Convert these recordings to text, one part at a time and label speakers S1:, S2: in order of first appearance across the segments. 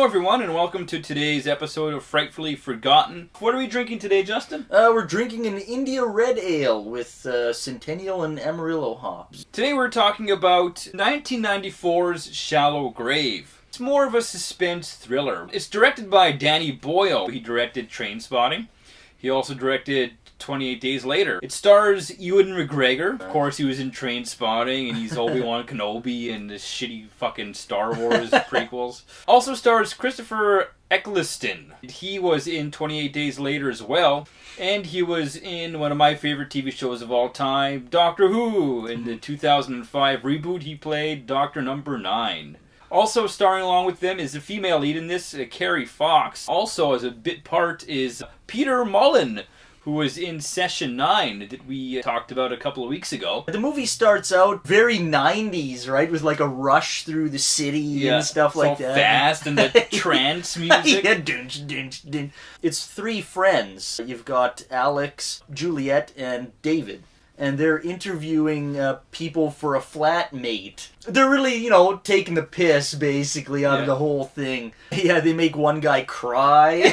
S1: Hello everyone and welcome to today's episode of Frightfully Forgotten. What are we drinking today, Justin?
S2: We're drinking an India Red Ale with Centennial and Amarillo hops.
S1: Today we're talking about 1994's Shallow Grave. It's more of a suspense thriller. It's directed by Danny Boyle. He directed Trainspotting. He also directed 28 Days Later. It stars Ewan McGregor. Of course, he was in Trainspotting, and he's Obi-Wan Kenobi and the shitty fucking Star Wars prequels. Also stars Christopher Eccleston. He was in 28 Days Later as well, and he was in one of my favorite TV shows of all time, Doctor Who. In the 2005 reboot, he played Doctor Number 9. Also starring along with them is the female lead in this, Kerry Fox. Also as a bit part is Peter Mullen, who was in Session 9 that we talked about a couple of weeks ago.
S2: The movie starts out very 90s, right? With like a rush through the city and stuff like that.
S1: Fast and the trance music.
S2: Yeah, dunch, dunch, dunch. It's three friends. You've got Alex, Juliet, and David. And they're interviewing people for a flatmate. They're really, taking the piss, basically, out of the whole thing. Yeah, they make one guy cry.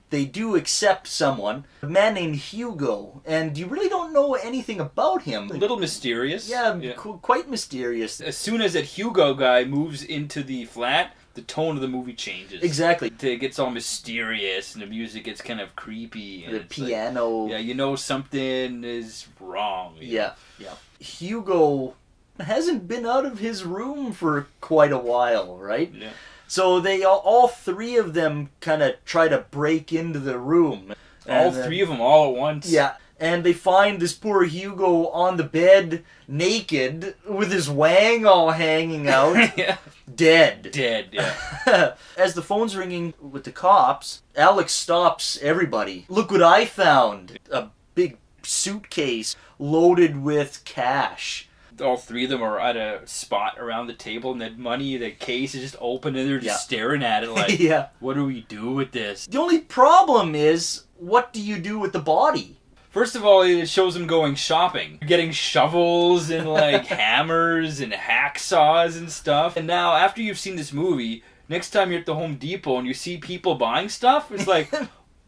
S2: They do accept someone, a man named Hugo, and you really don't know anything about him.
S1: A little mysterious.
S2: Yeah. Quite mysterious.
S1: As soon as that Hugo guy moves into the flat, the tone of the movie changes.
S2: Exactly.
S1: It gets all mysterious, and the music gets kind of creepy. And
S2: the piano.
S1: Like, something is wrong.
S2: Yeah. Hugo hasn't been out of his room for quite a while, right?
S1: Yeah.
S2: So they all three of them kind of try to break into the room.
S1: All three of them all at once?
S2: Yeah. And they find this poor Hugo on the bed, naked, with his wang all hanging out.
S1: Yeah.
S2: Dead,
S1: yeah.
S2: As the phone's ringing with the cops, Alex stops everybody. Look what I found. A big suitcase loaded with cash.
S1: All three of them are at a spot around the table, and the case is just open, and they're just staring at it like, what do we do with this?
S2: The only problem is, what do you do with the body?
S1: First of all, it shows them going shopping. Getting shovels and, hammers and hacksaws and stuff. And now, after you've seen this movie, next time you're at the Home Depot and you see people buying stuff, it's like,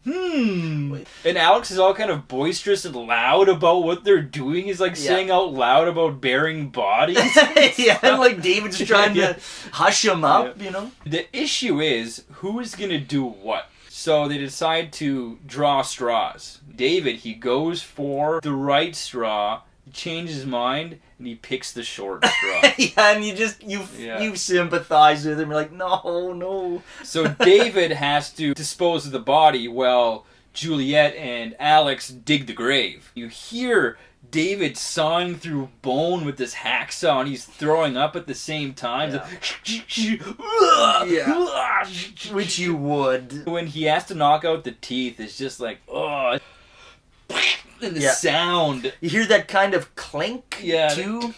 S1: And Alex is all kind of boisterous and loud about what they're doing. He's, saying out loud about burying bodies.
S2: And, David's trying to hush him up,
S1: The issue is, who is going to do what? So they decide to draw straws. David, he goes for the right straw, he changes his mind, and he picks the short straw.
S2: And you sympathize with him. You're like, no.
S1: So David has to dispose of the body while Juliet and Alex dig the grave. You hear David sawing through bone with this hacksaw, and he's throwing up at the same time.
S2: Which you would.
S1: When he has to knock out the teeth, it's just like, and the sound.
S2: You hear that kind of clink, too?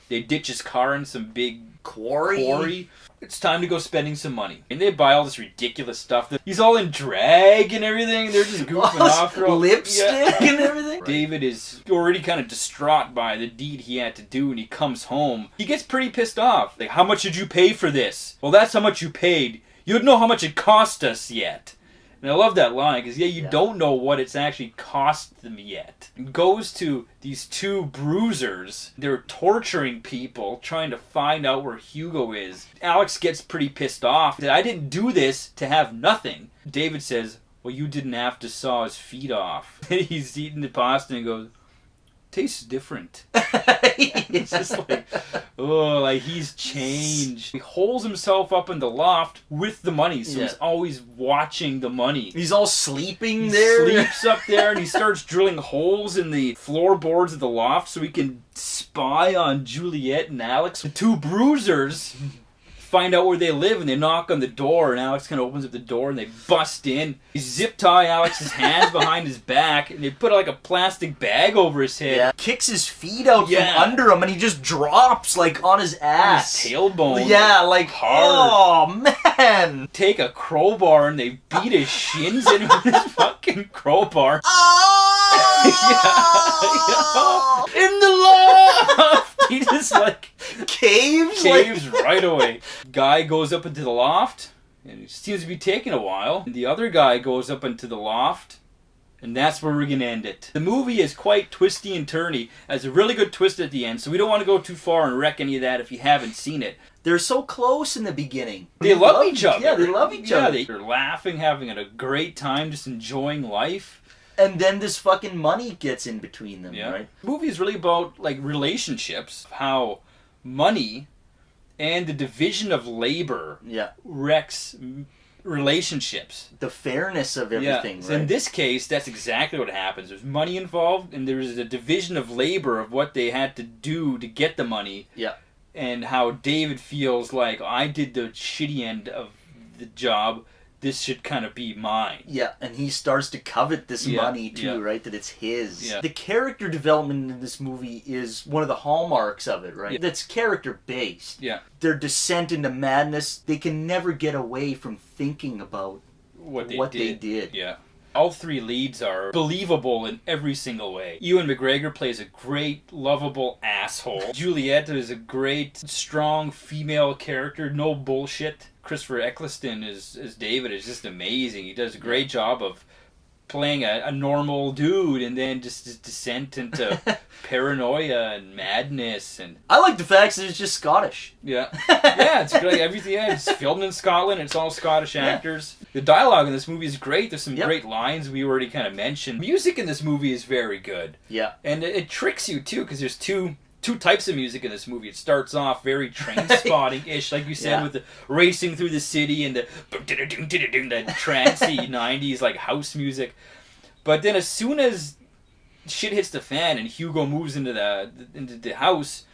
S1: They ditch his car in some big
S2: quarry.
S1: It's time to go spending some money. And they buy all this ridiculous stuff. He's all in drag and everything. They're just goofing off.
S2: Lipstick and everything.
S1: David is already kind of distraught by the deed he had to do, and he comes home. He gets pretty pissed off. Like, how much did you pay for this? Well, that's how much you paid. You don't know how much it cost us yet. And I love that line, because you don't know what it's actually cost them yet. It goes to these two bruisers. They're torturing people, trying to find out where Hugo is. Alex gets pretty pissed off. I didn't do this to have nothing. David says, well, you didn't have to saw his feet off. He's eating the pasta and goes, tastes different. It's just he's changed. He holds himself up in the loft with the money, so he's always watching the money.
S2: He's all sleeping there.
S1: He sleeps up there, and he starts drilling holes in the floorboards of the loft so he can spy on Juliet and Alex. The two bruisers find out where they live, and they knock on the door, and Alex kind of opens up the door, and they bust in. They zip tie Alex's hands behind his back, and they put a plastic bag over his head.
S2: Yeah. Kicks his feet out from under him, and he just drops on his ass.
S1: His tailbone.
S2: Yeah,
S1: hard.
S2: Oh man.
S1: Take a crowbar, and they beat his shins in with this fucking crowbar.
S2: Oh!
S1: In the loft! He just
S2: caves?
S1: Caves right away. Guy goes up into the loft, and it seems to be taking a while. And the other guy goes up into the loft, and that's where we're going to end it. The movie is quite twisty and turny. Has a really good twist at the end, so we don't want to go too far and wreck any of that if you haven't seen it.
S2: They're so close in the beginning.
S1: They love each other.
S2: Yeah, they love each other.
S1: They're laughing, having a great time, just enjoying life.
S2: And then this fucking money gets in between them, right?
S1: The movie is really about like relationships, how money and the division of labor wrecks relationships.
S2: The fairness of everything,
S1: So
S2: right?
S1: in this case, that's exactly what happens. There's money involved, and there's a division of labor of what they had to do to get the money.
S2: Yeah.
S1: And how David feels like, I did the shitty end of the job, this should kind of be mine.
S2: Yeah, and he starts to covet this money too, right? That it's his. Yeah. The character development in this movie is one of the hallmarks of it, right? That's character-based.
S1: Yeah.
S2: Their descent into madness, they can never get away from thinking about what they did.
S1: Yeah. All three leads are believable in every single way. Ewan McGregor plays a great, lovable asshole. Juliet is a great, strong female character, no bullshit. Christopher Eccleston as David is just amazing. He does a great job of playing a normal dude and then just his descent into paranoia and madness. And
S2: I like the fact that it's just Scottish.
S1: Yeah, it's great. Everything, it's filmed in Scotland. It's all Scottish actors. The dialogue in this movie is great. There's some great lines we already kind of mentioned. Music in this movie is very good. Yeah, and it tricks you too because there's two types of music in this movie. It starts off very Trainspotting-ish, like you said, with the racing through the city and the trancy 90s like house music. But then as soon as shit hits the fan and Hugo moves into the house,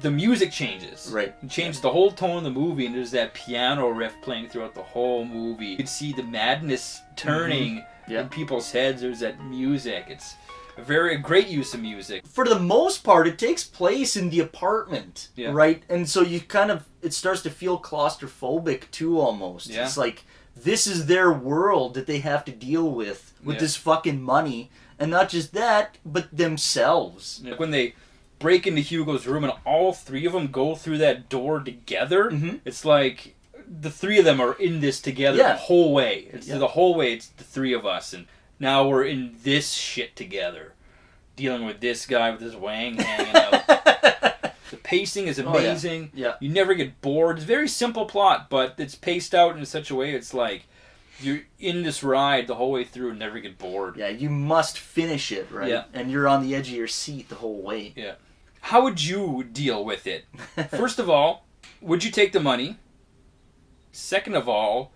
S1: the music changes. Right. It changes the whole tone of the movie, and there's that piano riff playing throughout the whole movie. You can see the madness turning in people's heads. There's that music. It's a great use of music.
S2: For the most part, it takes place in the apartment, right? And so it starts to feel claustrophobic too, almost. Yeah. It's like, this is their world that they have to deal with this fucking money. And not just that, but themselves.
S1: When they break into Hugo's room and all three of them go through that door together, it's like the three of them are in this together the whole way. The whole way, it's the three of us. And now we're in this shit together, dealing with this guy with his wang hanging out. The pacing is amazing. You never get bored. It's a very simple plot, but it's paced out in such a way it's like you're in this ride the whole way through and never get bored.
S2: Yeah, you must finish it, right? Yeah. And you're on the edge of your seat the whole way.
S1: Yeah. How would you deal with it? First of all, would you take the money? Second of all,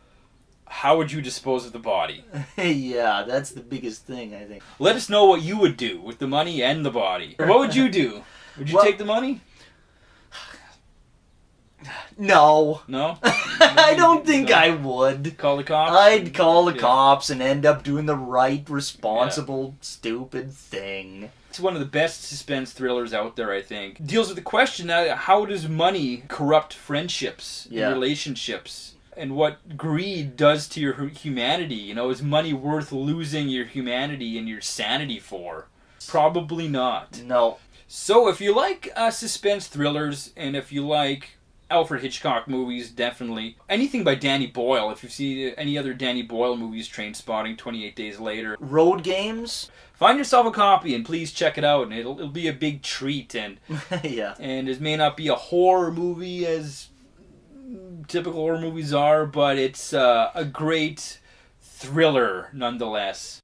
S1: how would you dispose of the body?
S2: Yeah, that's the biggest thing, I think.
S1: Let us know what you would do with the money and the body. What would you do? Would you take the money?
S2: No.
S1: No?
S2: I don't think I would.
S1: Call the cops?
S2: I'd call the cops and end up doing the right, responsible, stupid thing.
S1: It's one of the best suspense thrillers out there, I think. It deals with the question, how does money corrupt friendships and relationships? And what greed does to your humanity. You know, is money worth losing your humanity and your sanity for? Probably not.
S2: No.
S1: So if you like suspense thrillers, and if you like Alfred Hitchcock movies, definitely. Anything by Danny Boyle. If you've seen any other Danny Boyle movies, Trainspotting, 28 Days Later.
S2: Road Games.
S1: Find yourself a copy and please check it out. And it'll be a big treat. And and it may not be a horror movie as typical horror movies are, but it's a great thriller nonetheless.